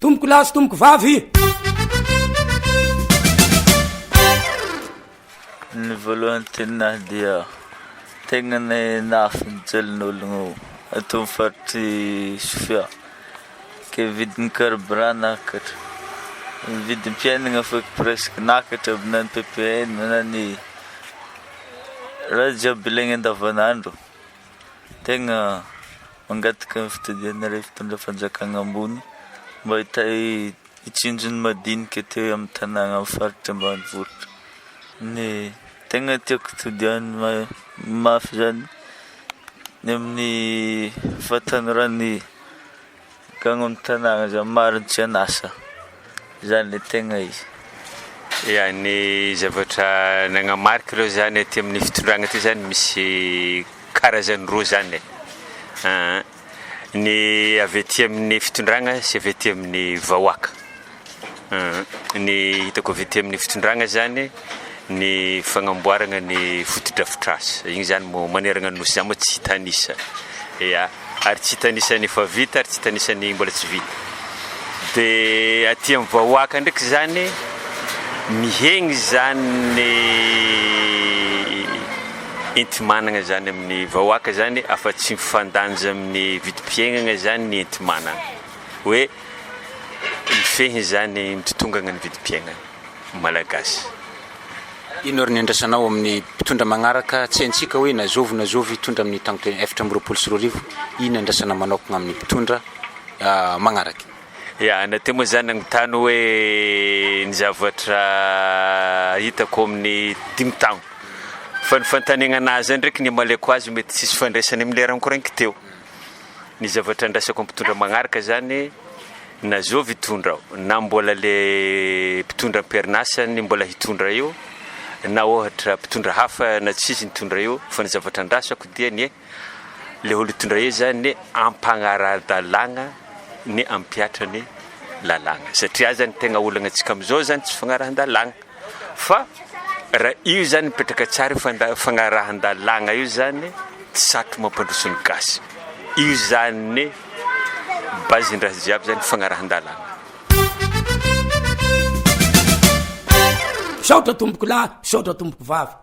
tomboko lahy sy tomboko vavy. Ny voalohany tenahy dia tegna nafy nijelin'ologno ato amin'ny faritry Sofia ke vidin'ny carburant nakatra, vidin'ny mpiainana feky presque nakatra aby na ny PPN na ny raha jiaby ilaigna andavanandro. Tegna mangataka ny fitodianareo fitondra fanjakana ambony mba hitsinjony madinika teo amin'ny tanàna amin'ny faritra ambanivohitra. Ny tegna tiako todiany mafy zany ny amin'ny fatanorany gagno amin'ny tanàna zany mariny tsy anasa zany le tegna izy. Ya, ny zavatra nagnamarika reo zany aty amin'ny fitondragna ty zany misy karazany roa zany. Ny avy aty amin'ny fitondragna sy avy aty amin'ny vahoaka. Ny hitako avy aty amin'ny fitondragna zany ny fagnamboarana ny fotodrafitrasa, igny zany mo maneragna ny nosy zany mo tsy hitanisa. Ya, ary tsy hitanisany efa vita ary tsy hitanisany mbola tsy vita. De aty amin'ny vahoaka ndraiky zany mihegny zany enti-managna zany amin'ny vahoaka zany afa tsy mifandanja amin'ny vidim-piainana zany ny enti-managna hoe mifehiny zany mitotongana ny vidim-piainana malagasy. Ino ary ny andrasanao amin'ny mpitondra magnaraka tsy haintsika hoe nazovy hitondra amin'ny tagno 2024 ino andrasana manokana amin'ny mpitondra magnaraky? Ya, nateo moa zany nagnotany hoe ny zavatra hitako amin'ny 5 taogno fa ny fantanegna anazy ndraiky ny amaleko azy mety tsisy fandraisany amin'ny lerany korainky teo. Ny zavatra andrasako mpitondra magnaraka zany nazovy hitondra na mbola le mpitondra am-perinasany mbola hitondra io na ohatra mpitondra hafa na tsisy nitondra io fa ny zavatra andrasako dia ny le olo hitondra io zany ampagnara-dalagna ny ampiatra ny lalagna satria zany tegna olagna antsika amizao zany tsy fagnarahan-dalagna fa raha io zany mipetraka tsara fagnarahan-dalagna io zany tsy satro mampandroso ny gasy. Io zany bazindraha jiaby zany fagnarahan-dalagna. Saotra tomboko lahy, saotra tomboko vavy.